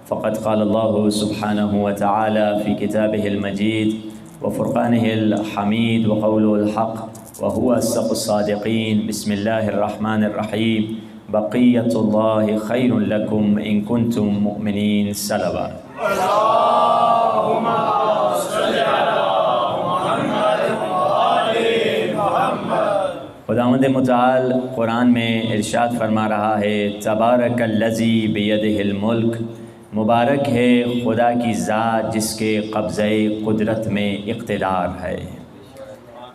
فقد قال الله سبحانه وتعالى في كتابه المجيد وفرقانه الحميد وقوله الحق وهو أصدق الصادقين. بسم الله الرحمن الرحيم. بقية الله خير لكم إن كنتم مؤمنين. صلوات. اللهم صل على محمد وآل محمد. خداوند متعال قرآن میں ارشاد فرما رہا ہے، تبارک الذی بیدہ الملک، مبارک ہے خدا کی ذات جس کے قبضۂ قدرت میں اقتدار ہے۔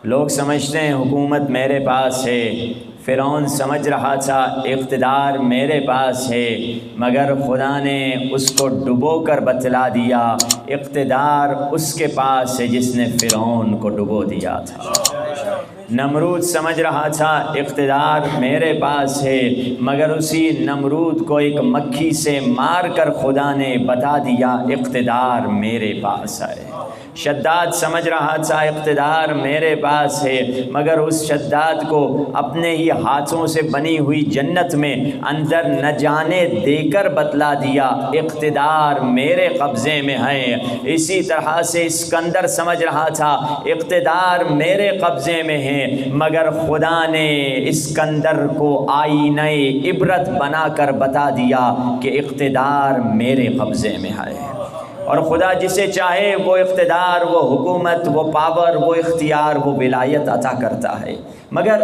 لوگ سمجھتے ہیں حکومت میرے پاس ہے، فرعون سمجھ رہا تھا اقتدار میرے پاس ہے، مگر خدا نے اس کو ڈبو کر بتلا دیا اقتدار اس کے پاس ہے جس نے فرعون کو ڈبو دیا تھا۔ نمرود سمجھ رہا تھا اقتدار میرے پاس ہے، مگر اسی نمرود کو ایک مکھی سے مار کر خدا نے بتا دیا اقتدار میرے پاس ہے۔ شداد سمجھ رہا تھا اقتدار میرے پاس ہے، مگر اس شداد کو اپنے ہی ہاتھوں سے بنی ہوئی جنت میں اندر نہ جانے دے کر بتلا دیا اقتدار میرے قبضے میں ہے۔ اسی طرح سے اسکندر سمجھ رہا تھا اقتدار میرے قبضے میں ہے، مگر خدا نے اسکندر کو آئینہ عبرت بنا کر بتا دیا کہ اقتدار میرے قبضے میں ہے۔ اور خدا جسے چاہے وہ اقتدار، وہ حکومت، وہ پاور، وہ اختیار، وہ ولایت عطا کرتا ہے۔ مگر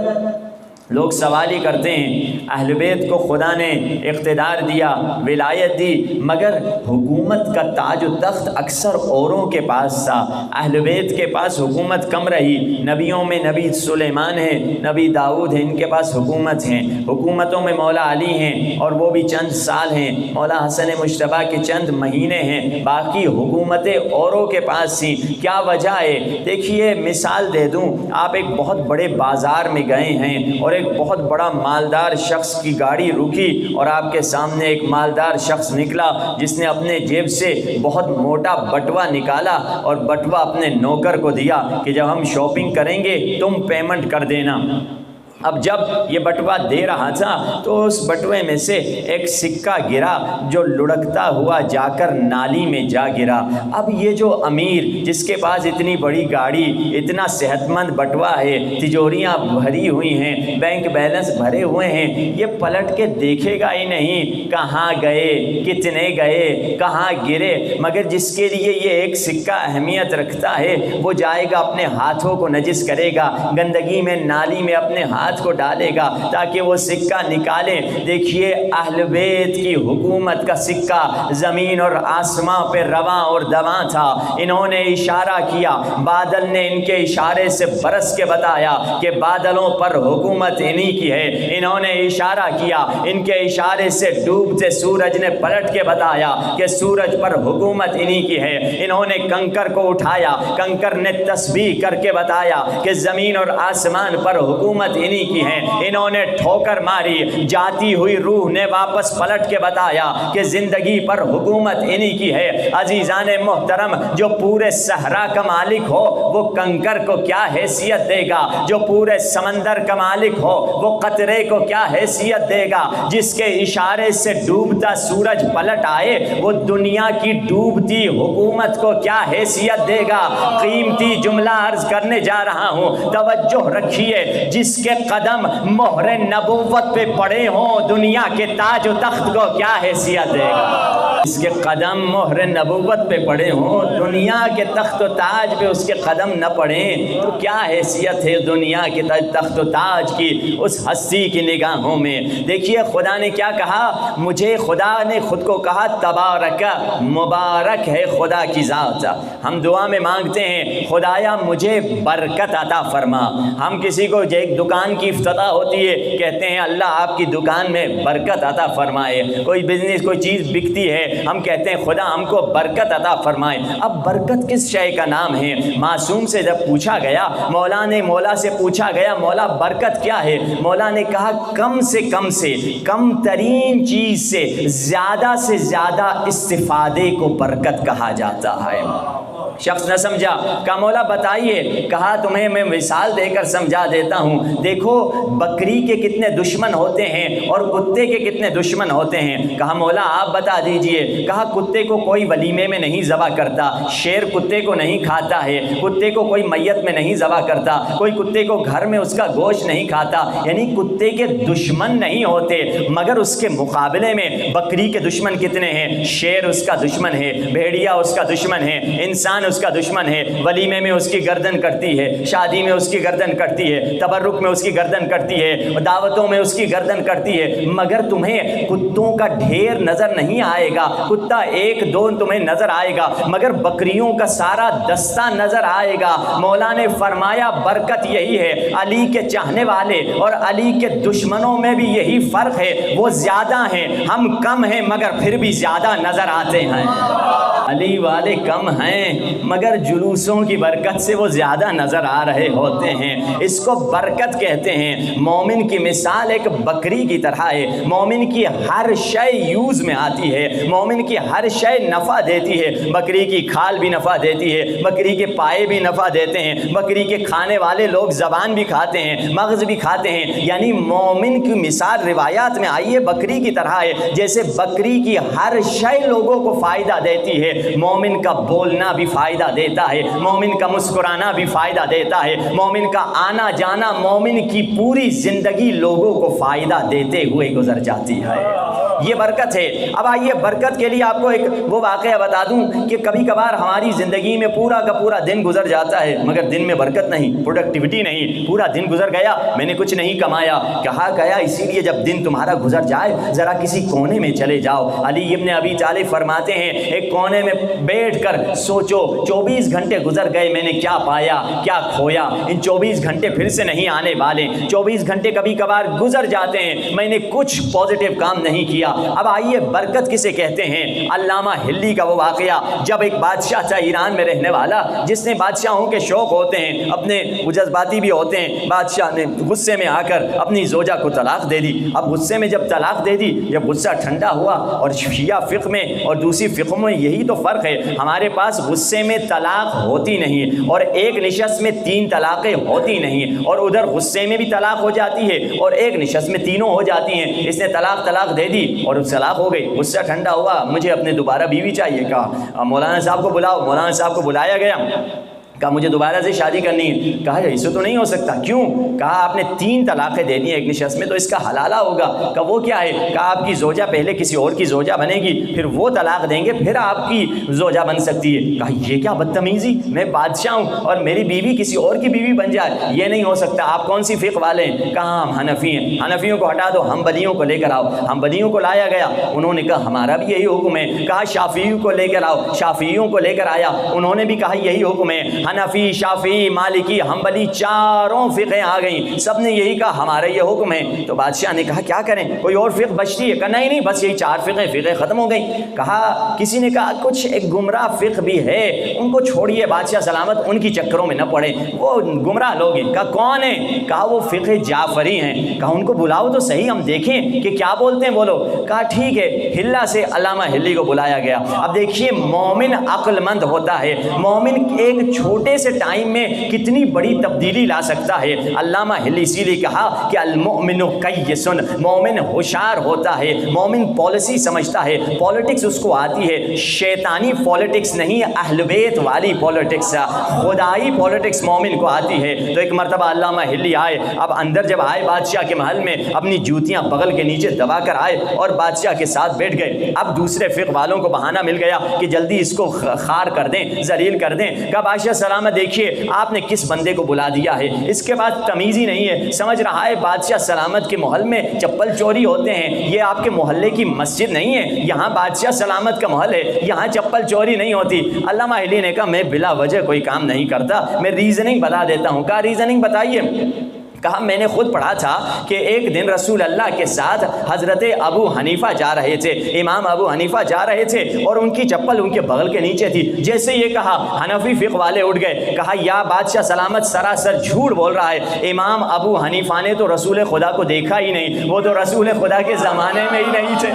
لوگ سوال ہی کرتے ہیں، اہل بیت کو خدا نے اقتدار دیا، ولایت دی، مگر حکومت کا تاج و تخت اکثر اوروں کے پاس تھا، اہل بیت کے پاس حکومت کم رہی۔ نبیوں میں نبی سلیمان ہیں، نبی داؤد ہیں، ان کے پاس حکومت ہیں، حکومتوں میں مولا علی ہیں اور وہ بھی چند سال ہیں، مولا حسن مجتبیٰ کے چند مہینے ہیں، باقی حکومتیں اوروں کے پاس تھیں۔ کیا وجہ ہے؟ دیکھیے مثال دے دوں، آپ ایک بہت بڑے بازار میں گئے ہیں اور ایک بہت بڑا مالدار شخص کی گاڑی رکی اور آپ کے سامنے ایک مالدار شخص نکلا جس نے اپنے جیب سے بہت موٹا بٹوا نکالا اور بٹوا اپنے نوکر کو دیا کہ جب ہم شاپنگ کریں گے تم پیمنٹ کر دینا۔ اب جب یہ بٹوا دے رہا تھا تو اس بٹوے میں سے ایک سکہ گرا جو لڑکتا ہوا جا کر نالی میں جا گرا۔ اب یہ جو امیر جس کے پاس اتنی بڑی گاڑی، اتنا صحت مند بٹوا ہے، تجوریاں بھری ہوئی ہیں، بینک بیلنس بھرے ہوئے ہیں، یہ پلٹ کے دیکھے گا ہی نہیں کہاں گئے، کتنے گئے، کہاں گرے، مگر جس کے لیے یہ ایک سکہ اہمیت رکھتا ہے وہ جائے گا اپنے ہاتھوں کو نجس کرے گا، گندگی میں نالی میں اپنے ہاتھ کو ڈالے گا تاکہ وہ سکہ نکالے۔ دیکھیے اہل بیت کی حکومت کا سکہ زمین اور آسمان پہ رواں اور دواں تھا۔ انہوں نے اشارہ کیا، بادل نے ان کے اشارے سے برس کے بتایا کہ بادلوں پر حکومت انہی کی ہے۔ انہوں نے اشارہ کیا، ان کے اشارے سے ڈوبتے سورج نے پلٹ کے بتایا کہ سورج پر حکومت انہی کی ہے۔ انہوں نے کنکر کو اٹھایا، کنکر نے تسبیح کر کے بتایا کہ زمین اور آسمان پر حکومت انہی کی ہے۔ انہوں نے ٹھوکر ماری، جاتی ہوئی روح نے واپس پلٹ کے بتایا کہ زندگی پر حکومت انہی کی ہے۔ عزیزان محترم، جو پورے صحرا کا مالک ہو وہ کنکر کو کیا حیثیت دے گا؟ جو پورے سمندر کا مالک ہو وہ قطرے کو کیا حیثیت دے گا؟ جس کے اشارے سے ڈوبتا سورج پلٹ آئے وہ دنیا کی ڈوبتی حکومت کو کیا حیثیت دے گا؟ قیمتی جملہ عرض کرنے جا رہا ہوں، توجہ رکھیے، جس کے قدم مہر نبوت پہ پڑے ہوں دنیا کے تاج و تخت کو کیا حیثیت دے گا؟ اس کے قدم مہر نبوت پہ پڑے ہوں، دنیا کے تخت و تاج پہ اس کے قدم نہ پڑیں تو کیا حیثیت ہے دنیا کے تخت و تاج کی اس ہستی کی نگاہوں میں؟ دیکھیے خدا نے کیا کہا، مجھے خدا نے خود کو کہا تبارک، مبارک ہے خدا کی ذات۔ ہم دعا میں مانگتے ہیں خدایا مجھے برکت عطا فرما۔ ہم کسی کو ایک دکان کی افتتاح ہوتی ہے کہتے ہیں اللہ آپ کی دکان میں برکت عطا فرمائے، کوئی بزنس کوئی چیز بکتی ہے ہم کہتے ہیں خدا ہم کو برکت عطا فرمائے۔ اب برکت کس شے کا نام ہے؟ معصوم سے جب پوچھا گیا، مولا سے پوچھا گیا مولا برکت کیا ہے؟ مولا نے کہا کم سے کم ترین چیز سے زیادہ استفادے کو برکت کہا جاتا ہے۔ شخص نہ سمجھا، کہا مولا بتائیے، کہا تمہیں میں مثال دے کر سمجھا دیتا ہوں، دیکھو بکری کے کتنے دشمن ہوتے ہیں اور کتے کے کتنے دشمن ہوتے ہیں۔ کہا مولا آپ بتا دیجئے۔ کہا کتے کو کوئی ولیمے میں نہیں ذبح کرتا، شیر کتے کو نہیں کھاتا ہے، کتے کو کوئی میت میں نہیں ذبح کرتا، کوئی کتے کو گھر میں اس کا گوشت نہیں کھاتا، یعنی کتے کے دشمن نہیں ہوتے، مگر اس کے مقابلے میں بکری کے دشمن کتنے ہیں؟ شیر اس کا دشمن ہے، بھیڑیا اس کا دشمن ہے، انسان اس کا دشمن ہے، ولیمے میں اس کی گردن کٹتی ہے، شادی میں اس کی گردن کٹتی ہے، تبرک میں اس کی گردن کٹتی ہے، دعوتوں میں اس کی گردن کٹتی ہے، مگر تمہیں کتوں کا ڈھیر نظر نہیں آئے گا، کتا ایک دو تمہیں نظر آئے گا، مگر بکریوں کا سارا دستہ نظر آئے گا۔ مولا نے فرمایا برکت یہی ہے، علی کے چاہنے والے اور علی کے دشمنوں میں بھی یہی فرق ہے، وہ زیادہ ہیں، ہم کم ہیں مگر پھر بھی زیادہ نظر آتے ہیں۔ علی والے کم ہیں مگر جلوسوں کی برکت سے وہ زیادہ نظر آ رہے ہوتے ہیں، اس کو برکت کہتے ہیں۔ مومن کی مثال ایک بکری کی طرح ہے، مومن کی ہر شے یوز میں آتی ہے، مومن کی ہر شے نفع دیتی ہے، بکری کی کھال بھی نفع دیتی ہے، بکری کے پائے بھی نفع دیتے ہیں، بکری کے کھانے والے لوگ زبان بھی کھاتے ہیں، مغز بھی کھاتے ہیں، یعنی مومن کی مثال روایات میں آئی ہے بکری کی طرح ہے، جیسے بکری کی ہر شے لوگوں کو فائدہ دیتی ہے، مومن کا بولنا بھی فائدہ دیتا ہے، مومن کا مسکرانا بھی فائدہ دیتا ہے، مومن کا آنا جانا، مومن کی پوری زندگی لوگوں کو فائدہ دیتے ہوئے گزر جاتی ہے، یہ برکت ہے۔ اب آئیے برکت کے لیے آپ کو ایک وہ واقعہ بتا دوں کہ کبھی کبھار ہماری زندگی میں پورا کا پورا دن گزر جاتا ہے مگر دن میں برکت نہیں، پروڈکٹیوٹی نہیں، پورا دن گزر گیا میں نے کچھ نہیں کمایا۔ کہا گیا اسی لیے جب دن تمہارا گزر جائے ذرا کسی کونے میں چلے جاؤ۔ علی ابن ابی طالب فرماتے ہیں ایک کونے میں بیٹھ کر سوچو 24 گھنٹے گزر گئے، میں نے کیا پایا کیا کھویا، ان 24 گھنٹے پھر سے نہیں آنے والے، 24 گھنٹے کبھی کبھار گزر جاتے ہیں، میں نے کچھ پازیٹیو کام نہیں کیا۔ اب آئیے برکت کسے کہتے ہیں؟ علامہ ہلی کا وہ واقعہ، جب ایک بادشاہ تھا ایران میں رہنے والا جس نے بادشاہوں کے شوق ہوتے ہیں، اپنے جذباتی بھی ہوتے ہیں، بادشاہ نے غصے میں آ کر اپنی زوجہ کو طلاق دے دی۔ اب غصے میں جب طلاق دے دی، جب غصہ ٹھنڈا ہوا، اور شیعہ فقہ میں اور دوسری فقہ میں یہی تو فرق ہے، ہمارے پاس غصے میں طلاق ہوتی نہیں اور ایک نشست میں 3 طلاقیں ہوتی نہیں، اور ادھر غصے میں بھی طلاق ہو جاتی ہے اور ایک نشست میں تینوں ہو جاتی ہیں۔ اس نے طلاق دے دی اور طلاق ہو گئی، غصہ ٹھنڈا ہوا، مجھے اپنے دوبارہ بیوی چاہیے، کہا مولانا صاحب کو بلاؤ، مولانا صاحب کو بلایا گیا، کہا مجھے دوبارہ سے شادی کرنی ہے، کہا ایسے تو نہیں ہو سکتا، کیوں؟ کہا آپ نے 3 طلاقیں دینی ہیں ایک نشست میں تو اس کا حلالہ ہوگا، کہا وہ کیا ہے؟ کہا آپ کی زوجہ پہلے کسی اور کی زوجہ بنے گی، پھر وہ طلاق دیں گے، پھر آپ کی زوجہ بن سکتی ہے۔ کہا یہ کیا بدتمیزی، میں بادشاہ ہوں اور میری بیوی کسی اور کی بیوی بن جائے، یہ نہیں ہو سکتا۔ آپ کون سی فقہ والے ہیں؟ کہا ہم حنفی ہیں۔ حنفیوں کو ہٹا دو، حنبلیوں کو لے کر آؤ۔ حنبلیوں کو لایا گیا، انہوں نے کہا ہمارا بھی یہی حکم ہے۔ کہا شافعیوں کو لے کر آؤ، شافعیوں کو لے کر آیا، انہوں نے بھی کہا یہی حکم ہے۔ حنفی، شافعی، مالکی، حنبلی چاروں فقہیں آ گئیں، سب نے یہی کہا ہمارا یہ حکم ہے۔ تو بادشاہ نے کہا کیا کریں، کوئی اور فقہ بچتی ہے؟ کہا نہیں بس یہی 4 فقہیں ختم ہو گئیں۔ کہا کسی نے کہا کچھ ایک گمراہ فقہ بھی ہے، ان کو چھوڑیے، بادشاہ سلامت ان کی چکروں میں نہ پڑے، وہ گمراہ لوگ ہیں۔ کہا کون ہیں؟ کہا وہ فقہ جعفری ہیں۔ کہا ان کو بلاؤ تو صحیح، ہم دیکھیں کہ کیا بولتے ہیں بولو۔ کہا ٹھیک ہے، ہلا سے علامہ ہلی کو بلایا گیا۔ اب دیکھیے مومن عقل مند ہوتا ہے، مومن ایک چھوٹے سے ٹائم میں کتنی بڑی تبدیلی لا سکتا ہے۔ علامہ ہلی اسی لیے کہا کہ المؤمن قیس، مومن ہوشیار ہوتا ہے، مومن پالیسی سمجھتا ہے، پالیٹکس اس کو آتی ہے، شیطانی پالیٹکس نہیں، اہل بیت والی پالیٹکس، خدائی پالیٹکس مومن کو آتی ہے۔ تو ایک مرتبہ علامہ ہلی آئے، اب اندر جب آئے بادشاہ کے محل میں اپنی جوتیاں بغل کے نیچے دبا کر آئے اور بادشاہ کے ساتھ بیٹھ گئے۔ اب دوسرے فقہ والوں کو بہانہ مل گیا کہ جلدی اس کو خار کر دیں، ذلیل کر دیں۔ کہا بادشاہ سلامت دیکھیے آپ نے کس بندے کو بلا دیا ہے، اس کے بعد تمیز ہی نہیں ہے، سمجھ رہا ہے بادشاہ سلامت کے محل میں چپل چوری ہوتے ہیں، یہ آپ کے محلے کی مسجد نہیں ہے، یہاں بادشاہ سلامت کا محل ہے، یہاں چپل چوری نہیں ہوتی۔ علامہ ہلی نے کہا میں بلا وجہ کوئی کام نہیں کرتا، میں ریزننگ بتا دیتا ہوں۔ کہا ریزننگ بتائیے۔ کہا میں نے خود پڑھا تھا کہ ایک دن رسول اللہ کے ساتھ حضرت ابو حنیفہ جا رہے تھے، امام ابو حنیفہ جا رہے تھے اور ان کی چپل ان کے بغل کے نیچے تھی۔ جیسے یہ کہا حنفی فقہ والے اٹھ گئے، کہا یا بادشاہ سلامت سراسر جھوٹ بول رہا ہے، امام ابو حنیفہ نے تو رسول خدا کو دیکھا ہی نہیں، وہ تو رسول خدا کے زمانے میں ہی نہیں تھے۔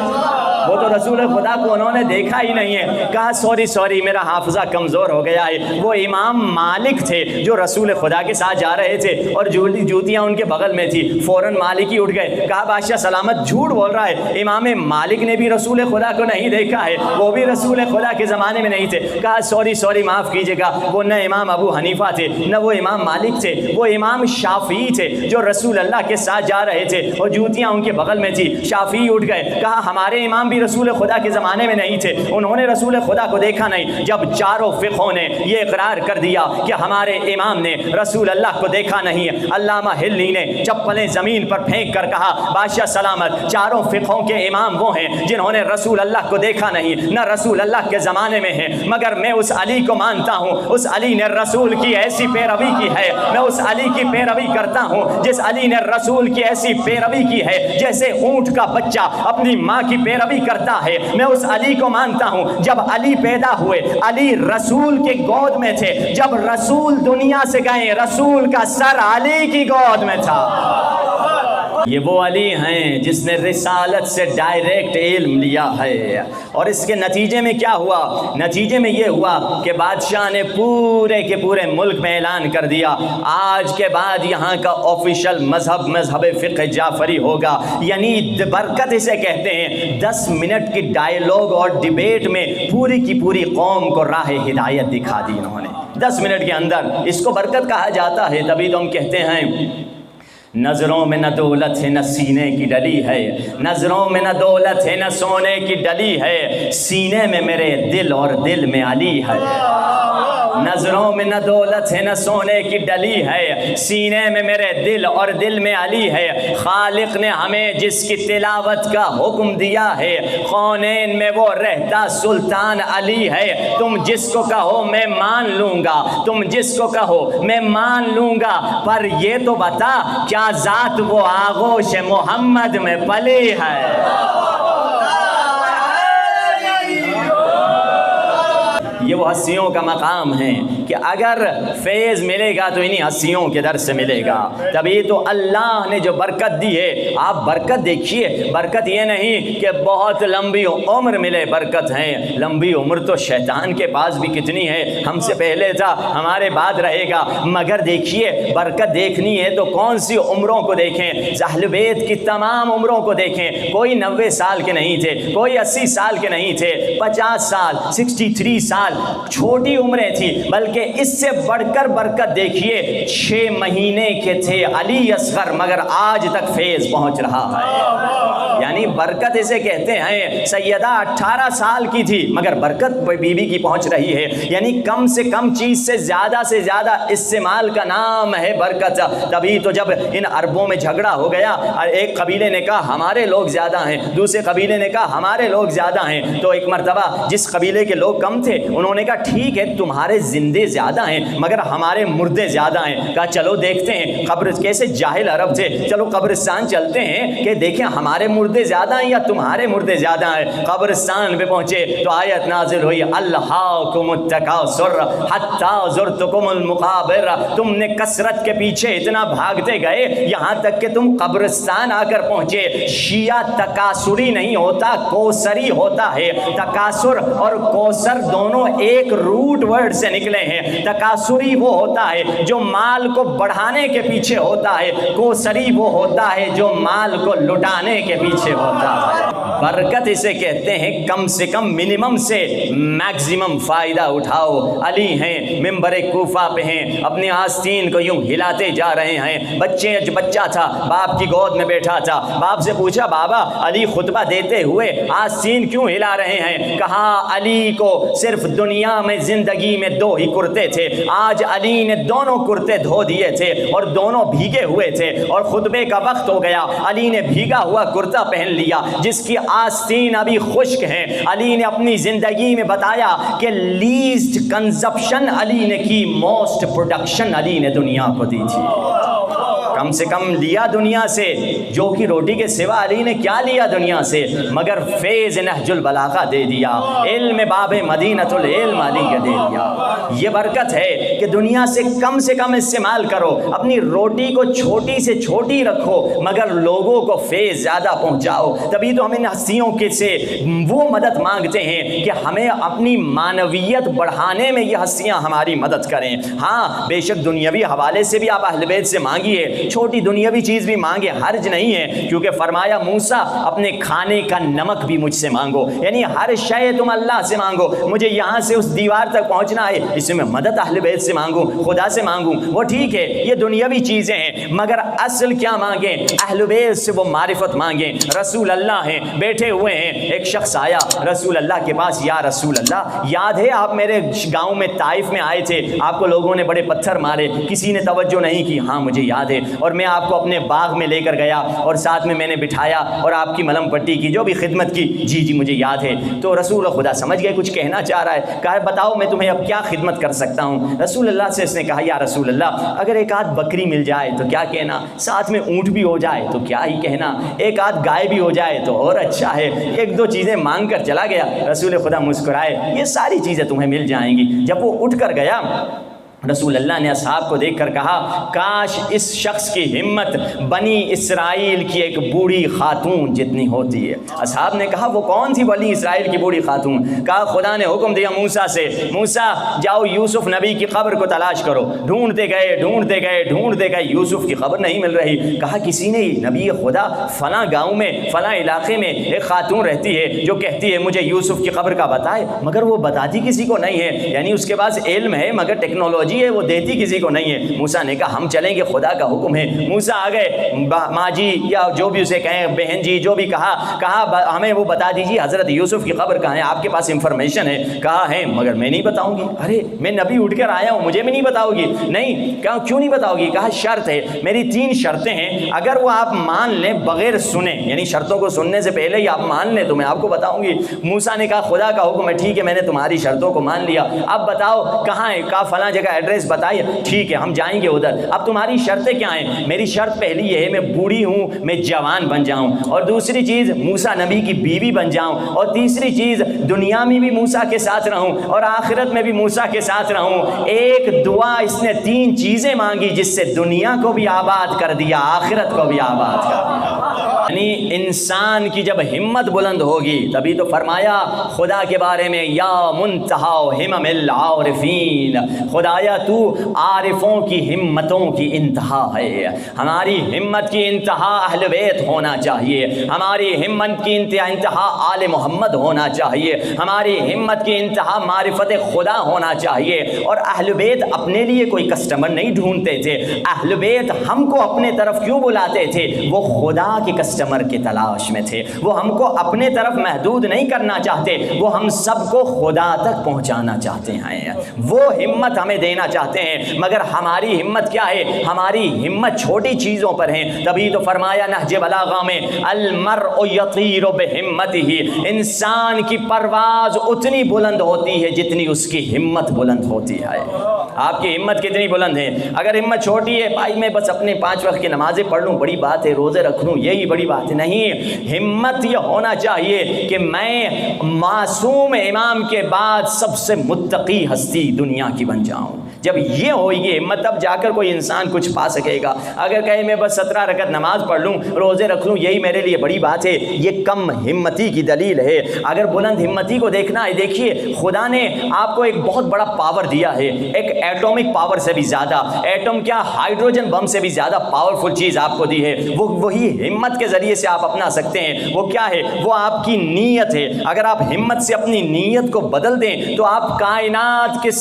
وہ تو رسول خدا کو انہوں نے دیکھا ہی نہیں ہے. کہا سوری میرا حافظہ کمزور ہو گیا ہے. وہ امام مالک تھے جو رسول خدا کے ساتھ جا رہے تھے اور جوتیاں ان کے بغل میں تھی. فوراً مالک ہی اٹھ گئے. کہا بادشاہ سلامت جھوٹ بول رہا ہے, امام مالک نے بھی رسول خدا کو نہیں دیکھا ہے, وہ بھی رسول خدا کے زمانے میں نہیں تھے. کہا سوری معاف کیجیے گا, وہ نہ امام ابو حنیفہ تھے نہ وہ امام مالک تھے, وہ امام شافعی تھے جو رسول اللہ کے ساتھ جا رہے تھے اور جوتیاں ان کے بغل میں تھی. شافعی اٹھ گئے. کہا ہمارے امام بھی رسول خدا کے زمانے میں نہیں تھے, انہوں نے رسول خدا کو دیکھا نہیں. جب چاروں فقہوں نے یہ اقرار کر دیا کہ ہمارے امام نے رسول اللہ کو دیکھا نہیں ہے, علامہ ہلی نے چپلیں زمین پر پھینک کر کہا بادشاہ سلامت چاروں فقہوں کے امام وہ ہیں جنہوں نے رسول اللہ کو دیکھا نہیں, نہ رسول اللہ کے زمانے میں ہیں, مگر میں اس علی کو مانتا ہوں, اس علی نے رسول کی ایسی پیروی کی ہے, میں اس علی کی پیروی کرتا ہوں جس علی نے رسول کی ایسی پیروی کی ہے جیسے اونٹ کا بچہ اپنی ماں کی پیروی کرتا ہے. میں اس علی کو مانتا ہوں. جب علی پیدا ہوئے علی رسول کے گود میں تھے, جب رسول دنیا سے گئے رسول کا سر علی کی گود میں تھا. یہ وہ علی ہیں جس نے رسالت سے ڈائریکٹ علم لیا ہے. اور اس کے نتیجے میں کیا ہوا؟ نتیجے میں یہ ہوا کہ بادشاہ نے پورے کے پورے ملک میں اعلان کر دیا آج کے بعد یہاں کا آفیشل مذہب فقہ جعفری ہوگا. یعنی برکت اسے کہتے ہیں. 10 منٹ کی ڈائیلاگ اور ڈیبیٹ میں پوری کی پوری قوم کو راہ ہدایت دکھا دی انہوں نے 10 منٹ کے اندر. اس کو برکت کہا جاتا ہے. تبھی تو ہم کہتے ہیں نظروں میں نہ دولت ہے نہ سینے کی ڈلی ہے, نظروں میں نہ دولت ہے نہ سونے کی ڈلی ہے, سینے میں میرے دل اور دل میں علی ہے. نظروں میں نہ دولت ہے نہ سونے کی ڈلی ہے, سینے میں میرے دل اور دل میں علی ہے. خالق نے ہمیں جس کی تلاوت کا حکم دیا ہے کونین میں وہ رہتا سلطان علی ہے. تم جس کو کہو میں مان لوں گا, تم جس کو کہو میں مان لوں گا, پر یہ تو بتا کیا ذات وہ آغوش محمد میں پلی ہے. یہ وہ ہستیوں کا مقام ہے کہ اگر فیض ملے گا تو انہی ہستیوں کے در سے ملے گا. تبھی تو اللہ نے جو برکت دی ہے, آپ برکت دیکھیے. برکت یہ نہیں کہ بہت لمبی عمر ملے, برکت ہے لمبی عمر تو شیطان کے پاس بھی کتنی ہے, ہم سے پہلے تھا ہمارے بعد رہے گا. مگر دیکھیے برکت دیکھنی ہے تو کون سی عمروں کو دیکھیں. اہل بیت کی تمام عمروں کو دیکھیں. کوئی 90 سال کے نہیں تھے, کوئی 80 سال کے نہیں تھے, 50 سال 63 سال چھوٹی عمریں تھی. بلکہ اس سے بڑھ کر برکت دیکھیے 6 مہینے کے تھے علی اصغر, مگر آج تک فیض پہنچ رہا ہے. یعنی برکت اسے کہتے ہیں. سیدہ 18 سال کی تھی مگر برکت بی بی کی پہنچ رہی ہے. یعنی کم سے کم چیز سے زیادہ استعمال کا نام ہے برکت. تبھی تو جب ان عربوں میں جھگڑا ہو گیا اور ایک قبیلے نے کہا ہمارے لوگ زیادہ ہیں, دوسرے قبیلے نے کہا ہمارے لوگ زیادہ ہیں, تو ایک مرتبہ جس قبیلے کے لوگ کم تھے انہوں نے کہا ٹھیک ہے تمہارے زندے زیادہ ہیں مگر ہمارے مردے زیادہ ہیں. کہا چلو دیکھتے ہیں, قبر کیسے جاہل عرب تھے, چلو قبرستان چلتے ہیں کہ دیکھیں ہمارے مردے زیادہ ہیں یا تمہارے مردے زیادہ ہیں. قبرستان پہ پہنچے تو آیت نازل ہوئی الہاکم التکاثر حتی زرتکم المقابر. تم نے کثرت کے پیچھے اتنا بھاگتے گئے یہاں تک کہ تم قبرستان آ کر پہنچے. شیعہ تکاثری نہیں ہوتا, کوثری ہوتا ہے. تکاثر اور کوثر دونوں ایک روٹ ورڈ سے نکلے ہیں. تکاثری وہ ہوتا ہے جو مال کو بڑھانے کے پیچھے ہوتا ہے, کوثری وہ ہوتا ہے جو مال کو لٹانے کے پیچھے ہوتا ہے. برکت اسے کہتے ہیں کم سے کم منیمم سے میکسیمم فائدہ اٹھاؤ. علی ہیں منبر کوفہ پہ ہیں, اپنی آستین کو یوں ہلاتے جا رہے ہیں. بچہ تھا باپ کی گود میں بیٹھا تھا. باپ سے پوچھا بابا علی خطبہ دیتے ہوئے آستین کیوں ہلا رہے ہیں؟ کہا علی کو صرف دنیا میں زندگی میں 2 ہی کرتے تھے, آج علی نے دونوں کرتے دھو دیے تھے اور دونوں بھیگے ہوئے تھے اور خطبے کا وقت ہو گیا. علی نے بھیگا ہوا کرتا پہن لیا جس کی آستین ابھی خشک ہے. علی نے اپنی زندگی میں بتایا کہ لیسٹ کنزپشن علی نے کی, موسٹ پروڈکشن علی نے دنیا کو دی تھی. کم سے کم لیا دنیا سے، جو کہ روٹی کے سوا علی نے کیا لیا دنیا سے، مگر فیض نہج البلاغہ دے دیا، علم باب مدینۃ العلم علی کے دے دیا۔ یہ برکت ہے کہ دنیا سے کم استعمال کرو، اپنی روٹی کو چھوٹی سے چھوٹی رکھو، مگر لوگوں کو فیض زیادہ پہنچاؤ۔ تبھی تو ہم ان ہستیوں کے سے وہ مدد مانگتے ہیں کہ ہمیں اپنی معنویت بڑھانے میں یہ ہستیاں ہماری مدد کریں۔ ہاں بے شک دنیاوی حوالے سے بھی آپ اہل بیت سے مانگیے، چھوٹی دنیاوی چیز بھی مانگے، حرج نہیں ہے، کیونکہ فرمایا موسیٰ اپنے کھانے کا نمک بھی مجھ سے مانگو، یعنی ہر شے تم اللہ سے مانگو، مجھے یہاں سے اس دیوار تک پہنچنا ہے، اس میں مدد اہل بیت سے مانگوں، خدا سے مانگوں، وہ ٹھیک ہے، یہ دنیاوی چیزیں ہیں، مگر اصل کیا مانگیں؟ اہل بیت سے وہ معرفت مانگیں۔ رسول اللہ ہیں، بیٹھے ہوئے ہیں، ایک شخص آیا رسول اللہ کے پاس، یا رسول اللہ یاد ہے آپ میرے گاؤں میں طائف میں آئے تھے، آپ کو لوگوں نے بڑے پتھر مارے، کسی نے توجہ نہیں کی؟ ہاں مجھے یاد ہے، اور میں آپ کو اپنے باغ میں لے کر گیا اور ساتھ میں نے بٹھایا اور آپ کی ملم پٹی کی، جو بھی خدمت کی، جی مجھے یاد ہے۔ تو رسول خدا سمجھ گئے کچھ کہنا چاہ رہا ہے، کہا بتاؤ میں تمہیں اب کیا خدمت کر سکتا ہوں؟ رسول اللہ سے اس نے کہا یا رسول اللہ اگر ایک آدھ بکری مل جائے تو کیا کہنا، ساتھ میں اونٹ بھی ہو جائے تو کیا ہی کہنا، ایک آدھ گائے بھی ہو جائے تو اور اچھا ہے، ایک دو چیزیں مانگ کر چلا گیا۔ رسول خدا مسکرائے، یہ ساری چیزیں تمہیں مل جائیں گی۔ جب وہ اٹھ کر گیا، رسول اللہ نے اصحاب کو دیکھ کر کہا کاش اس شخص کی ہمت بنی اسرائیل کی ایک بوڑھی خاتون جتنی ہوتی ہے۔ اصحاب نے کہا وہ کون سی بنی اسرائیل کی بوڑھی خاتون؟ کہا خدا نے حکم دیا موسیٰ سے، موسیٰ جاؤ یوسف نبی کی قبر کو تلاش کرو۔ ڈھونڈتے گئے یوسف کی خبر نہیں مل رہی۔ کہا کسی نے نبی خدا فلاں گاؤں میں فلاں علاقے میں ایک خاتون رہتی ہے جو کہتی ہے مجھے یوسف کی قبر کا بتائے، مگر وہ بتاتی کسی کو نہیں ہے، یعنی اس کے پاس علم ہے مگر ٹیکنالوجی ہے، وہ دیتی کسی کو نہیں ہے۔ موسیٰ نے کہا ہم چلیں گے، خدا کا حکم ہے۔ موسیٰ آ گئے، ماں جی یا جو بھی اسے کہیں، بہن جی جو بھی کہا ہمیں وہ بتا دیجیے حضرت یوسف کی قبر کہاں ہے، آپ کے پاس انفارمیشن ہے؟ کہا ہے مگر میں نہیں بتاؤں گی۔ ارے میں نبی اٹھ کر آیا ہوں، مجھے بھی نہیں بتاؤ گی؟ نہیں۔ کہا کیوں نہیں بتاؤ گی؟ کہا شرط ہے، میری 3 شرطیں ہیں، اگر وہ آپ مان لیں بغیر سنے، یعنی شرطوں کو سننے سے پہلے ہی آپ مان لیں تو میں آپ کو بتاؤں گی۔ موسیٰ نے کہا خدا کا حکم ہے، ٹھیک ہے میں نے تمہاری شرطوں کو مان لیا، اب بتاؤ کہاں ہے؟ کہا فلاں جگہ ایڈریس بتائیے۔ ٹھیک ہے ہم جائیں گے ادھر۔ اب تمہاری شرطیں کیا ہیں؟ میری شرط پہلی یہ ہے میں بوڑھی ہوں، میں جوان بن جاؤں، اور دوسری چیز موسیٰ نبی کی بیوی بن جاؤں، اور تیسری چیز دنیا میں بھی موسیٰ کے ساتھ رہوں اور آخرت میں بھی موسیٰ کے ساتھ رہوں۔ ایک دعا اس نے 3 چیزیں مانگی جس سے دنیا کو بھی آباد کر دیا، آخرت کو بھی آباد کر دیا۔ یعنی انسان کی جب ہمت بلند ہوگی تبھی تو فرمایا خدا کے بارے میں یا منتہا ہمم العارفین، خدایا تو عارفوں کی ہمتوں کی انتہا ہے۔ ہماری ہمت کی انتہا اہل بیت ہونا چاہیے، ہماری ہمت کی انتہا آل محمد ہونا چاہیے، ہماری ہمت کی انتہا معرفت خدا ہونا چاہیے۔ اور اہل بیت اپنے لیے کوئی کسٹمر نہیں ڈھونڈتے تھے، اہل بیت ہم کو اپنے طرف کیوں بلاتے تھے؟ وہ خدا کے کسٹمر کی تلاش میں تھے، وہ ہم کو اپنے طرف محدود نہیں کرنا چاہتے، وہ ہم سب کو خدا تک پہنچانا چاہتے ہیں، وہ ہمت ہمیں دینا چاہتے ہیں۔ مگر ہماری ہمت کیا ہے؟ ہماری ہمت چھوٹی چیزوں پر ہے۔ تبھی تو فرمایا نہج بلاغہ میں المرء یطیر بہمتہ، انسان کی پرواز اتنی بلند ہوتی ہے جتنی اس کی ہمت بلند ہوتی ہے۔ آپ کی ہمت کتنی بلند ہے؟ اگر ہمت چھوٹی ہے بھائی میں بس اپنے 5 وقت کی نمازیں پڑھ لوں بڑی بات ہے، روزے رکھ لوں یہی بڑی بات ہے، نہیں۔ ہمت یہ ہونا چاہیے کہ میں معصوم امام کے بعد سب سے متقی ہستی دنیا کی بن جاؤں۔ جب یہ ہوگی ہمت تب جا کر کوئی انسان کچھ پا سکے گا۔ اگر کہے میں بس 17 رکعت نماز پڑھ لوں روزے رکھ لوں یہی میرے لیے بڑی بات ہے، یہ کم ہمتی کی دلیل ہے۔ اگر بلند ہمتی کو دیکھنا ہے، دیکھیے خدا نے آپ کو ایک بہت بڑا پاور دیا ہے، ایک ایٹمک پاور سے بھی زیادہ، ایٹم کیا ہائیڈروجن بم سے بھی زیادہ پاورفل چیز آپ کو دی ہے، وہی ہمت کے ذریعے سے آپ اپنا سکتے ہیں۔ وہ کیا ہے؟ وہ آپ کی نیت ہے۔ اگر آپ ہمت سے اپنی نیت کو بدل دیں تو آپ کائنات کے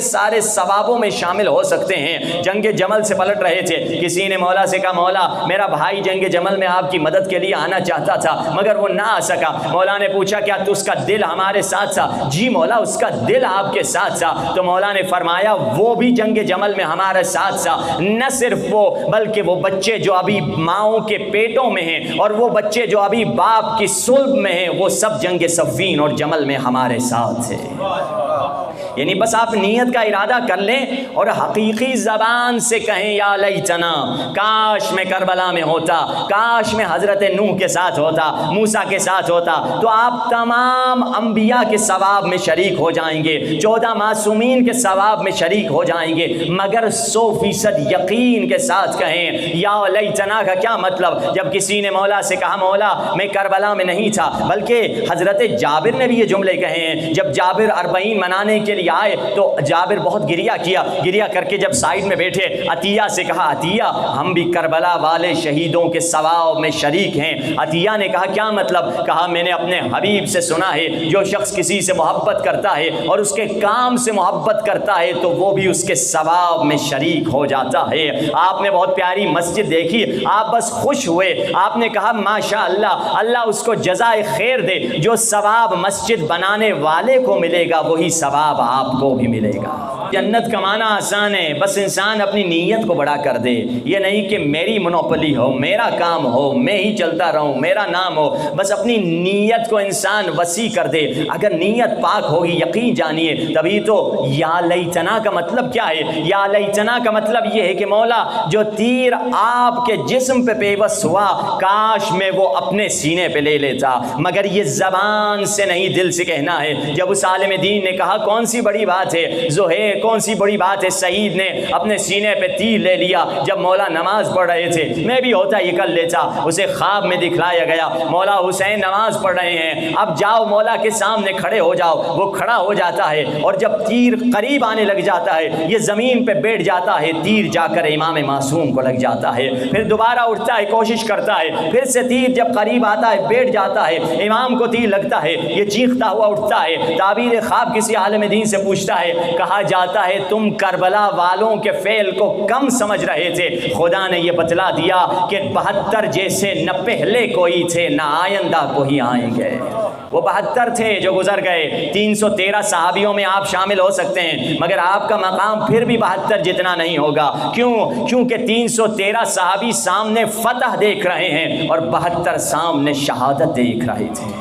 سارے ثوابوں میں شامل ہو سکتے ہیں۔ جنگ جمل سے پلٹ رہے تھے، کسی نے مولا سے کہا مولا میرا بھائی جنگ جمل میں آپ کی مدد کے لیے آنا چاہتا تھا مگر وہ نہ آ سکا۔ مولا نے پوچھا کیا تو اس کا دل ہمارے ساتھ تھا؟ جی مولا اس کا دل آپ کے ساتھ تھا۔ تو مولا نے فرمایا وہ بھی جنگ جمل میں ہمارے ساتھ تھا، نہ صرف وہ بلکہ وہ بچے جو ابھی ماؤں کے پیٹوں میں ہیں اور وہ بچے جو ابھی باپ کی صلب میں ہیں وہ سب جنگ صفین اور جمل میں ہمارے ساتھ ہیں۔ یعنی بس آپ نیت کا ارادہ کر لیں اور حقیقی زبان سے کہیں یا لیتنا، کاش میں کربلا میں ہوتا، کاش میں حضرت نوح کے ساتھ ہوتا، موسیٰ کے ساتھ ہوتا، تو آپ تمام انبیاء کے ثواب میں شریک ہو جائیں گے، 14 معصومین کے ثواب میں شریک ہو جائیں گے۔ مگر 100% یقین کے ساتھ کہیں یا لیتنا کا کیا مطلب؟ جب کسی نے مولا سے کہا مولا میں کربلا میں نہیں تھا، بلکہ حضرت جابر نے بھی یہ جملے کہے ہیں، جب جابر 40 منانے کے لیے آئے تو جابر بہت گریا کیا، گریا کر کے جب سائیڈ میں بیٹھے عطیہ سے کہا عطیہ ہم بھی کربلا والے شہیدوں کے ثواب میں شریک ہیں۔ عطیہ نے کہا کیا مطلب؟ کہا میں نے اپنے حبیب سے سنا ہے جو شخص کسی سے محبت کرتا ہے اور اس کے کام سے محبت کرتا ہے تو وہ بھی اس کے ثواب میں شریک ہو جاتا ہے۔ آپ نے بہت پیاری مسجد دیکھی، آپ بس خوش ہوئے، آپ نے کہا ماشاء اللہ، اللہ اس کو جزائے خیر دے، جو ثواب مسجد بنانے والے کو ملے گا وہی ثواب آپ کو بھی ملے گا۔ جنت کمانا آسان ہے، بس انسان اپنی نیت کو بڑا کر دے، یہ نہیں کہ میری منوپلی ہو، میرا کام ہو، میں ہی چلتا رہوں، میرا نام ہو، بس اپنی نیت کو انسان وسیع کر دے۔ اگر نیت پاک ہوگی یقین جانیے تبھی تو یا لیتنا کا مطلب کیا ہے؟ یا لیتنا کا مطلب یہ ہے کہ مولا جو تیر آپ کے جسم پہ پیوست ہوا کاش میں وہ اپنے سینے پہ لے لیتا، مگر یہ زبان سے نہیں دل سے کہنا ہے۔ جب اس عالم دین نے کہا کون سی بڑی بات ہے زہیر، کون سی بڑی بات ہے سعید نے اپنے سینے پہ تیر لے لیا، جب مولا نماز پڑھ رہے تھے، میں بھی ہوتا یہ کر لیتا، اسے خواب میں دکھلایا گیا مولا حسین نماز پڑھ رہے ہیں، اب جاؤ مولا کے سامنے کھڑے ہو جاؤ، وہ کھڑا ہو جاتا ہے اور جب تیر قریب آنے لگ جاتا ہے یہ زمین پہ بیٹھ جاتا ہے، تیر جا کر امام معصوم کو لگ جاتا ہے، پھر دوبارہ اٹھتا ہے کوشش کرتا ہے، پھر سے تیر جب قریب آتا ہے بیٹھ جاتا ہے، امام کو تیر لگتا ہے، یہ چیختا ہوا اٹھتا ہے، تعبیر خواب کسی عالم دین سے پوچھتا ہے، کہا جاتا ہے تم کربلا والوں کے فعل کو کم سمجھ رہے تھے، خدا نے یہ بتلا دیا کہ 72 جیسے نہ پہلے کوئی تھے نہ آئندہ کوئی آئیں گے۔ وہ 72 تھے جو گزر گئے، 313 صحابیوں میں آپ شامل ہو سکتے ہیں مگر آپ کا مقام پھر بھی 72 جتنا نہیں ہوگا۔ کیوں؟ کیونکہ 313 صحابی سامنے فتح دیکھ رہے ہیں اور 72 سامنے شہادت دیکھ رہے تھے۔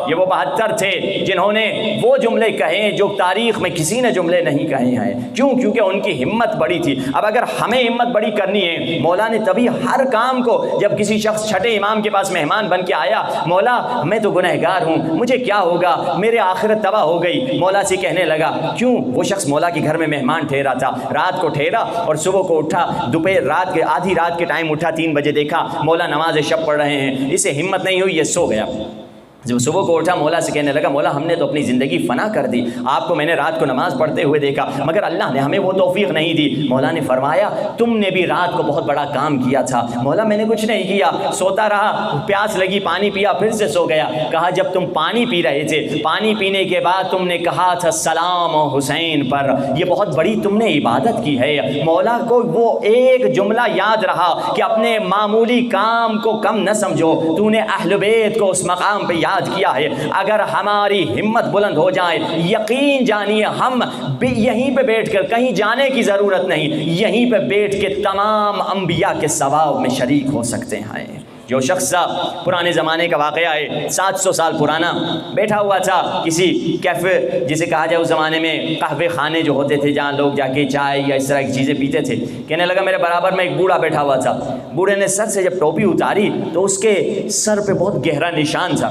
یہ وہ 72 تھے جنہوں نے وہ جملے کہے جو تاریخ میں کسی نے جملے نہیں کہے ہیں۔ کیوں؟ کیونکہ ان کی ہمت بڑی تھی۔ اب اگر ہمیں ہمت بڑی کرنی ہے، مولا نے تبھی ہر کام کو، جب کسی شخص چھٹے امام کے پاس مہمان بن کے آیا، مولا میں تو گنہگار ہوں، مجھے کیا ہوگا، میرے آخرت تباہ ہو گئی، مولا سے کہنے لگا کیوں؟ وہ شخص مولا کے گھر میں مہمان ٹھہرا تھا، رات کو ٹھہرا اور صبح کو اٹھا، دوپہر رات کے آدھی رات کے ٹائم اٹھا، 3 بجے دیکھا مولا نماز شب پڑھ رہے ہیں، اسے ہمت نہیں ہوئی، یہ سو گیا۔ جب صبح کو اٹھا مولا سے کہنے لگا مولا ہم نے تو اپنی زندگی فنا کر دی، آپ کو میں نے رات کو نماز پڑھتے ہوئے دیکھا مگر اللہ نے ہمیں وہ توفیق نہیں دی۔ مولا نے فرمایا تم نے بھی رات کو بہت بڑا کام کیا تھا۔ مولا میں نے کچھ نہیں کیا، سوتا رہا، پیاس لگی پانی پیا پھر سے سو گیا۔ کہا جب تم پانی پی رہے تھے، پانی پینے کے بعد تم نے کہا تھا سلام حسین پر، یہ بہت بڑی تم نے عبادت کی ہے۔ مولا کو وہ ایک جملہ یاد رہا کہ اپنے معمولی کام کو کم نہ سمجھو، تو نے اہل بیت کو اس مقام پہ یاد کیا ہے۔ اگر ہماری ہمت بلند ہو جائے یقین جانیے ہم بھی یہیں پہ بیٹھ کر، کہیں جانے کی ضرورت نہیں، یہیں پہ بیٹھ کے تمام انبیاء کے ثواب میں شریک ہو سکتے ہیں۔ جو شخص پرانے زمانے کا واقعہ ہے، 700 سال پرانا، بیٹھا ہوا تھا کسی کیفے، جسے کہا جائے اس زمانے میں قہوے خانے جو ہوتے تھے جہاں لوگ جا کے چائے یا اس طرح کی چیزیں پیتے تھے۔ کہنے لگا میرے برابر میں ایک بوڑھا بیٹھا ہوا تھا، بوڑھے نے سر سے جب ٹوپی اتاری تو اس کے سر پہ بہت گہرا نشان تھا۔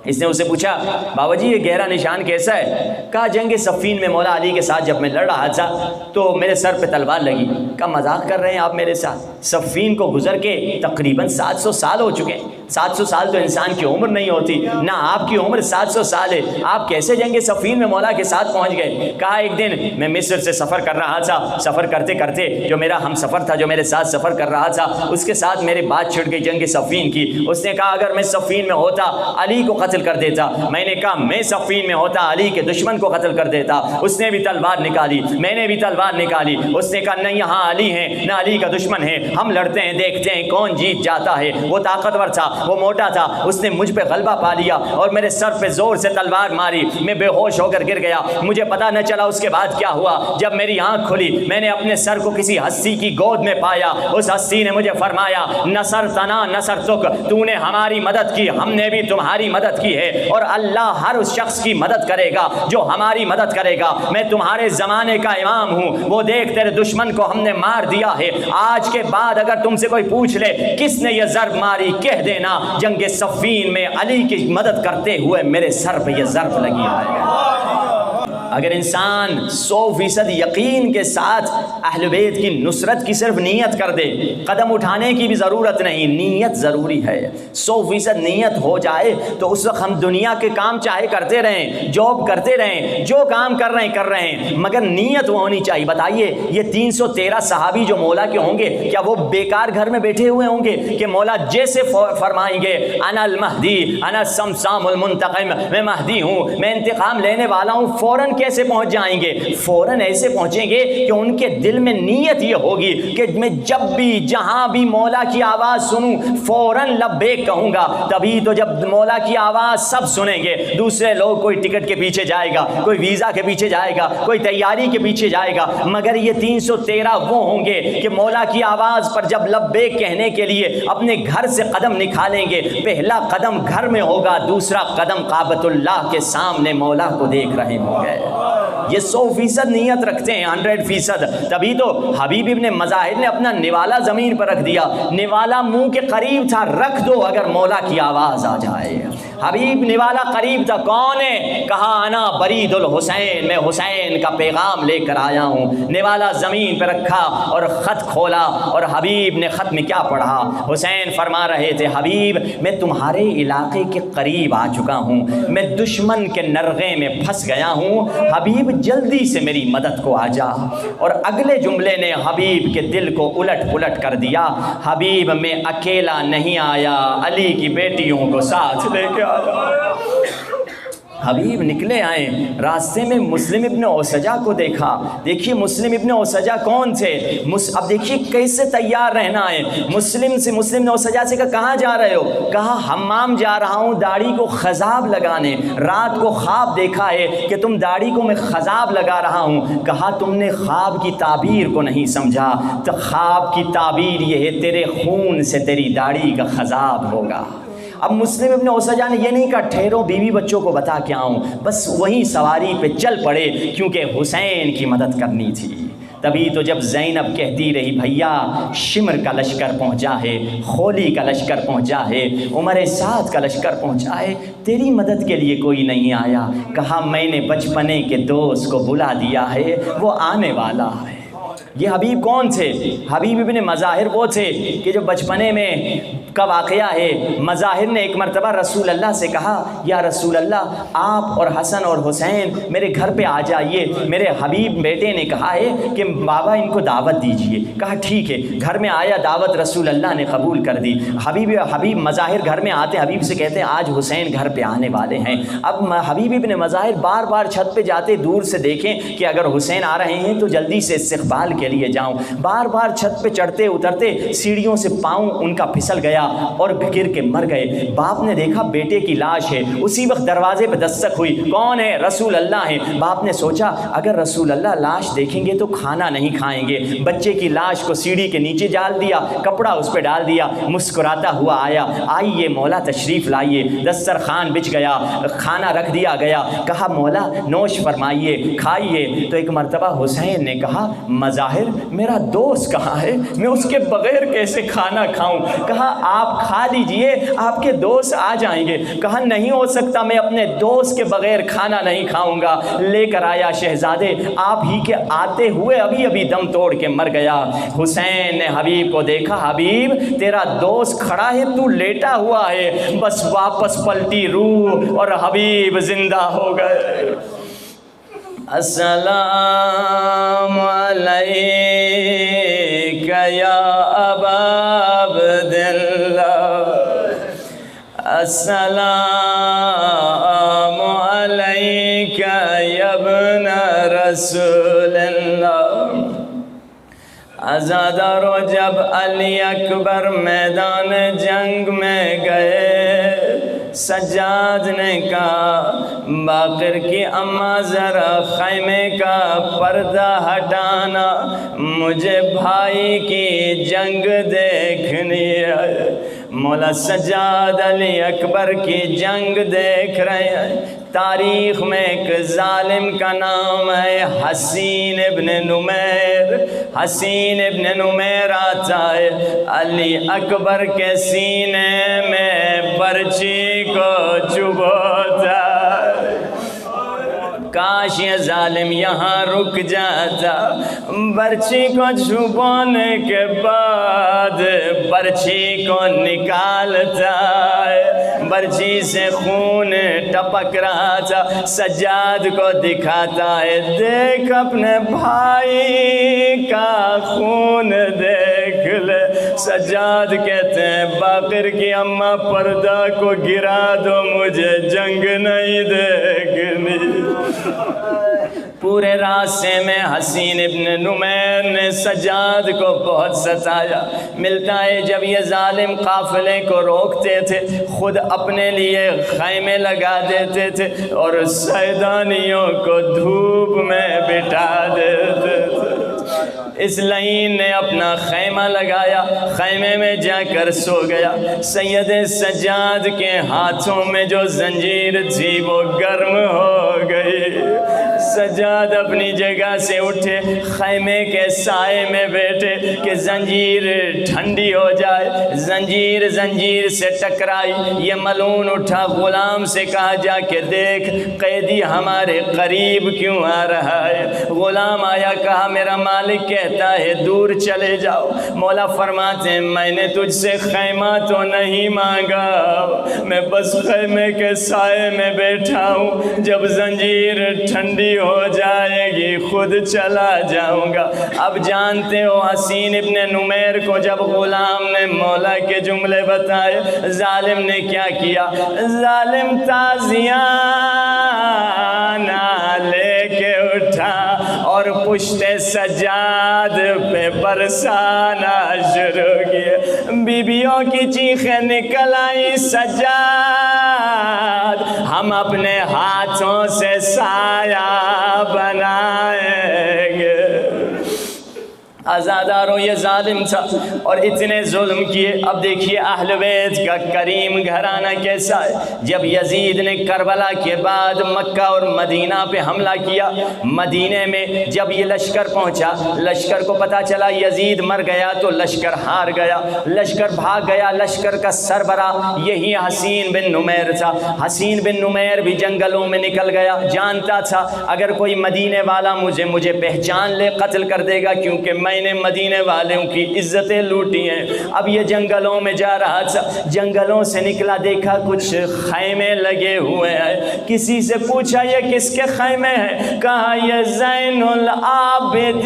اس نے اسے پوچھا بابا جی یہ گہرا نشان کیسا ہے؟ کہا جنگ صفین میں مولا علی کے ساتھ جب میں لڑ رہا تھا تو میرے سر پہ تلوار لگی۔ کہا مذاق کر رہے ہیں آپ میرے ساتھ؟ صفین کو گزر کے تقریباً 700 سال ہو چکے ہیں، 700 سال تو انسان کی عمر نہیں ہوتی، نہ آپ کی عمر 700 سال ہے، آپ کیسے جنگ صفین میں مولا کے ساتھ پہنچ گئے؟ کہا ایک دن میں مصر سے سفر کر رہا تھا، سفر کرتے کرتے جو میرا ہم سفر تھا، جو میرے ساتھ سفر کر رہا تھا، اس کے ساتھ میری بات چھڑ گئی جنگ صفین کی۔ اس نے کہا اگر میں صفین میں ہوتا علی کو قتل کر دیتا۔ میں نے کہا میں صفین میں ہوتا علی کے دشمن کو قتل کر دیتا۔ اس نے بھی تلوار نکالی، میں نے بھی تلوار نکالی۔ اس نے کہا نہیں یہاں علی ہیں نہ علی کا دشمن ہے، ہم لڑتے ہیں دیکھتے ہیں کون جیت جاتا ہے۔ وہ طاقتور تھا، وہ موٹا تھا، اس نے مجھ پہ غلبہ پا لیا اور میرے سر پہ زور سے تلوار ماری، میں بے ہوش ہو کر گر گیا، مجھے پتہ نہ چلا اس کے بعد کیا ہوا۔ جب میری آنکھ کھلی میں نے اپنے سر کو کسی ہستی کی گود میں پایا، اس ہستی نے مجھے فرمایا نصرتنا نصرتک، تو نے ہماری مدد کی، ہم نے بھی تمہاری مدد کی ہے، اور اللہ ہر اس شخص کی مدد کرے گا جو ہماری مدد کرے گا۔ میں تمہارے زمانے کا امام ہوں، وہ دیکھ تیرے دشمن کو ہم نے مار دیا ہے، آج کے بعد اگر تم سے کوئی پوچھ لے کس نے یہ ضرب ماری، کہہ دینا جنگ صفین میں علی کی مدد کرتے ہوئے میرے سر پہ یہ ضرب لگی ہے۔ اگر انسان 100% یقین کے ساتھ اہل بیت کی نصرت کی صرف نیت کر دے، قدم اٹھانے کی بھی ضرورت نہیں، نیت ضروری ہے۔ 100% نیت ہو جائے تو اس وقت ہم دنیا کے کام چاہے کرتے رہیں، جاب کرتے رہیں، جو کام کر رہے ہیں، مگر نیت وہ ہونی چاہیے۔ بتائیے یہ 313 صحابی جو مولا کے ہوں گے، کیا وہ بیکار گھر میں بیٹھے ہوئے ہوں گے کہ مولا جیسے فرمائیں گے انا المہدی انا الصمصام المنتقم، میں مہدی ہوں، میں انتقام لینے والا ہوں، فوراً کیسے پہنچ جائیں گے؟ فوراً ایسے پہنچیں گے کہ ان کے دل میں نیت یہ ہوگی کہ میں جب بھی جہاں بھی مولا کی آواز سنوں فوراً لبیک کہوں گا۔ تبھی تو جب مولا کی آواز سب سنیں گے، دوسرے لوگ کوئی ٹکٹ کے پیچھے جائے گا، کوئی ویزا کے پیچھے جائے گا، کوئی تیاری کے پیچھے جائے گا، مگر یہ 313 وہ ہوں گے کہ مولا کی آواز پر جب لبیک کہنے کے لیے اپنے گھر سے قدم نکالیں گے، پہلا قدم گھر میں ہوگا، دوسرا قدم کعبۃ اللہ کے سامنے مولا کو دیکھ رہے ہوں گے۔ یہ 100% نیت رکھتے ہیں، 100%۔ تبھی تو حبیب ابن مظاہر نے اپنا نوالا زمین پر رکھ دیا، نوالا منہ کے قریب تھا، رکھ دو اگر مولا کی آواز آ جائے۔ حبیب نوالا قریب تھا، کون ہے؟ کہا انا برید الحسین، میں حسین کا پیغام لے کر آیا ہوں۔ نوالا زمین پہ رکھا اور خط کھولا، اور حبیب نے خط میں کیا پڑھا؟ حسین فرما رہے تھے حبیب میں تمہارے علاقے کے قریب آ چکا ہوں، میں دشمن کے نرغے میں پھنس گیا ہوں، حبیب جلدی سے میری مدد کو آ جا۔ اور اگلے جملے نے حبیب کے دل کو الٹ پلٹ کر دیا، حبیب میں اکیلا نہیں آیا، علی کی بیٹیوں کو ساتھ لے کے آیا۔ حبیب نکلے آئے، راستے میں مسلم ابن اوسجا کو دیکھا۔ دیکھیے مسلم ابن اوسجا کون تھے؟ اب دیکھیے کیسے تیار رہنا ہے۔ مسلم نے اوسجا سے کہا کہاں جا رہے ہو؟ کہا حمام جا رہا ہوں داڑھی کو خضاب لگانے، رات کو خواب دیکھا ہے کہ تم داڑھی کو میں خضاب لگا رہا ہوں۔ کہا تم نے خواب کی تعبیر کو نہیں سمجھا، تو خواب کی تعبیر یہ ہے تیرے خون سے تیری داڑھی کا خضاب ہوگا۔ اب مسلم ابن اوسجا نے یہ نہیں کہا ٹھہرو بیوی بچوں کو بتا کے آؤں، بس وہیں سواری پہ چل پڑے کیونکہ حسین کی مدد کرنی تھی۔ تبھی تو جب زینب کہتی رہی بھیا شمر کا لشکر پہنچا ہے، خولی کا لشکر پہنچا ہے، عمر سعد کا لشکر پہنچا ہے، تیری مدد کے لیے کوئی نہیں آیا۔ کہا میں نے بچپنے کے دوست کو بلا دیا ہے، وہ آنے والا ہے۔ یہ حبیب کون تھے؟ حبیب ابن مظاہر وہ تھے کہ جو بچپنے میں کا واقعہ ہے، مظاہر نے ایک مرتبہ رسول اللہ سے کہا یا رسول اللہ آپ اور حسن اور حسین میرے گھر پہ آ جائیے، میرے حبیب بیٹے نے کہا ہے کہ بابا ان کو دعوت دیجئے۔ کہا ٹھیک ہے، گھر میں آیا، دعوت رسول اللہ نے قبول کر دی۔ حبیب مظاہر گھر میں آتے، حبیب سے کہتے ہیں آج حسین گھر پہ آنے والے ہیں۔ اب حبیب ابن مظاہر بار بار چھت پہ جاتے دور سے دیکھیں کہ اگر حسین آ رہے ہیں تو جلدی سے استقبال کے لیے جاؤں، بار بار چھت پہ چڑھتے اترتے سیڑھیوں سے پاؤں ان کا پھسل گیا اور گر کے مر گئے۔ باپ نے دیکھا بیٹے کی لاش ہے، اسی وقت دروازے پہ دستک ہوئی، کون ہے؟ رسول اللہ ہے۔ باپ نے سوچا اگر رسول اللہ لاش دیکھیں گے تو کھانا نہیں کھائیں گے، بچے کی لاش کو سیڑھی کے نیچے ڈال دیا، کپڑا اس پہ ڈال دیا، مسکراتا ہوا آیا، آئیے مولا تشریف لائیے۔ دسترخوان بچھ گیا، کھانا رکھ دیا گیا، کہا مولا نوش فرمائیے، کھائیے۔ تو ایک مرتبہ حسین نے کہا مظاہر میرا دوست کہاں ہے، میں اس کے بغیر کیسے کھانا کھاؤں؟ کہا آپ کھا لیجئے، آپ کے دوست آ جائیں گے۔ کہا نہیں ہو سکتا، میں اپنے دوست کے بغیر کھانا نہیں کھاؤں گا۔ لے کر آیا شہزادے، آپ ہی کے آتے ہوئے ابھی ابھی دم توڑ کے مر گیا۔ حسین نے حبیب کو دیکھا، حبیب تیرا دوست کھڑا ہے، تو لیٹا ہوا ہے، بس واپس پلٹی روح اور حبیب زندہ ہو گئے۔ السلام علیک یا ابا عبداللہ، السلام علیک یا ابن رسول اللہ، عزادارو جب علی اکبر میدان جنگ میں گئے، سجاد نے کہا باقر کی اماں ذرا خیمے کا پردہ ہٹانا، مجھے بھائی کی جنگ دیکھنی ہے۔ مولا سجاد علی اکبر کی جنگ دیکھ رہے ہیں۔ تاریخ میں ایک ظالم کا نام ہے حسین ابن نمیر۔ حسین ابن نمیر آتا ہے، علی اکبر کے سینے میں برچی کو چبھوتا ہے۔ کاش یہ ظالم یہاں رک جاتا۔ برچی کو چھپانے کے بعد برچی کو نکالتا ہے، برچی سے خون ٹپک رہا تھا۔ سجاد کو دکھاتا ہے، دیکھ اپنے بھائی کا خون دیکھ لے۔ سجاد کہتے ہیں باقر کی اماں پردہ کو گرا دو، مجھے جنگ نہیں دیکھنی۔ پورے راستے میں حسین ابن نمیر نے سجاد کو بہت ستایا۔ ملتا ہے جب یہ ظالم قافلے کو روکتے تھے، خود اپنے لیے خیمے لگا دیتے تھے اور سیدانیوں کو دھوپ میں بٹھا دیتے تھے۔ اس لعین نے اپنا خیمہ لگایا، خیمے میں جا کر سو گیا۔ سید سجاد کے ہاتھوں میں جو زنجیر تھی وہ گرم ہو گئی۔ سجاد اپنی جگہ سے اٹھے، خیمے کے سائے میں بیٹھے کہ زنجیر ٹھنڈی ہو جائے۔ زنجیر زنجیر سے ٹکرائی، یہ ملعون اٹھا، غلام سے کہا جا کے دیکھ قیدی ہمارے قریب کیوں آ رہا ہے۔ غلام آیا، کہا میرا مالک کہتا ہے دور چلے جاؤ۔ مولا فرماتے ہیں میں نے تجھ سے خیمہ تو نہیں مانگا، میں بس خیمے کے سائے میں بیٹھا ہوں، جب زنجیر ٹھنڈی ہو جائے گی خود چلا جاؤں گا۔ اب جانتے ہو حسین ابن نمیر کو جب غلام نے مولا کے جملے بتائے، ظالم نے کیا کیا؟ ظالم تازیانہ لے کے اٹھا اور پشت سجاد پہ برسانا شروع کیا۔ بیویوں کی چیخیں نکل آئی، سجاد ہم اپنے ہاتھوں سے سایہ بنائیں گے۔ آزاداروں یہ ظالم تھا اور اتنے ظلم کیے۔ اب دیکھیے اہل بیت کا کریم گھرانہ کیسا ہے۔ جب یزید نے کربلا کے بعد مکہ اور مدینہ پہ حملہ کیا، مدینے میں جب یہ لشکر پہنچا، لشکر کو پتا چلا یزید مر گیا تو لشکر ہار گیا، لشکر بھاگ گیا۔ لشکر کا سربراہ یہی حسین بن نمیر تھا۔ حسین بن نمیر بھی جنگلوں میں نکل گیا، جانتا تھا اگر کوئی مدینے والا مجھے پہچان لے قتل کر دے گا، کیونکہ میں نے مدینے والوں کی عزتیں لوٹی ہیں۔ اب یہ جنگلوں میں جا رہا تھا، جنگلوں سے نکلا، دیکھا کچھ خیمے لگے ہوئے ہیں۔ کسی سے پوچھا یہ کس کے خیمے ہیں؟ کہا یہ زین العابدین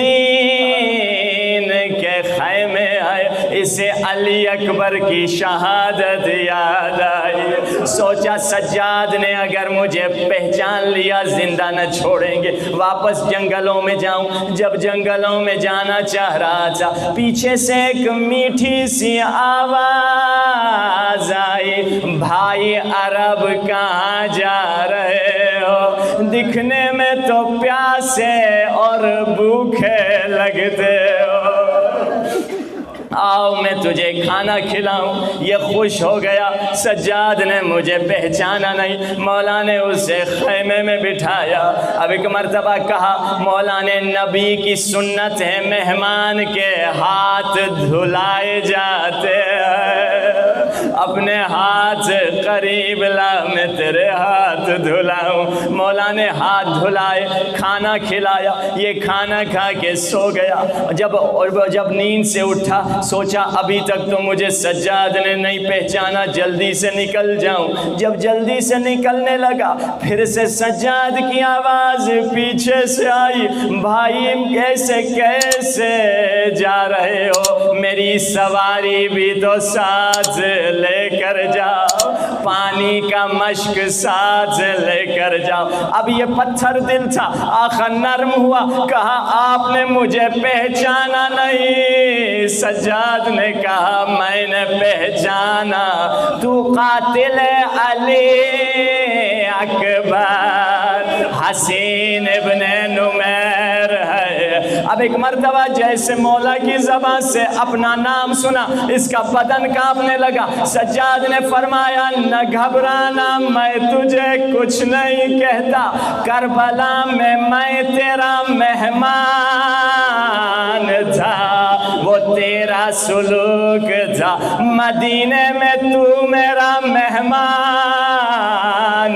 کے خیمے ہیں۔ اسے علی اکبر کی شہادت یاد آئی۔ سوچا سجاد نے اگر مجھے پہچان لیا زندہ نہ چھوڑیں گے، واپس جنگلوں میں جاؤں۔ جب جنگلوں میں جانا چاہ رہا تھا، پیچھے سے ایک میٹھی سی آواز آئی، بھائی عرب کہاں جا رہے ہو؟ دکھنے میں تو پیاسے اور بھوکے لگتے ہو، آؤ میں تجھے کھانا کھلاؤں۔ یہ خوش ہو گیا، سجاد نے مجھے پہچانا نہیں۔ مولا نے اسے خیمے میں بٹھایا۔ اب ایک مرتبہ کہا، مولا نے نبی کی سنت ہے مہمان کے ہاتھ دھلائے جاتے ہیں، اپنے ہاتھ قریب لا میں تیرے ہاتھ دھلاؤں۔ مولا نے ہاتھ دھلائے، کھانا کھلایا، یہ کھانا کھا کے سو گیا۔ جب نیند سے اٹھا سوچا ابھی تک تو مجھے سجاد نے نہیں پہچانا، جلدی سے نکل جاؤں۔ جب جلدی سے نکلنے لگا پھر سے سجاد کی آواز پیچھے سے آئی، بھائی کیسے کیسے جا رہے ہو؟ میری سواری بھی تو ساتھ لے لے کر جاؤ، پانی کا مشک ساتھ لے کر جاؤ۔ اب یہ پتھر دل تھا، آخر نرم ہوا، کہا آپ نے مجھے پہچانا نہیں۔ سجاد نے کہا میں نے پہچانا، تو قاتل علی اکبر حسین ابن نمیر ہے۔ اب ایک مرتبہ جیسے مولا کی زبان سے اپنا نام سنا، اس کا بدن کانپنے لگا۔ سجاد نے فرمایا نہ گھبرانا، میں تجھے کچھ نہیں کہتا، کربلا میں تیرا مہمان تھا، وہ تیرا سلوک تھا، مدینے میں تو میرا مہمان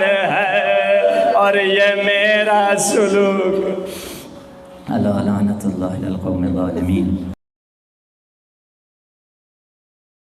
ہے اور یہ میرا سلوک۔ اللہ لعنت اللہ علی القوم الظالمین۔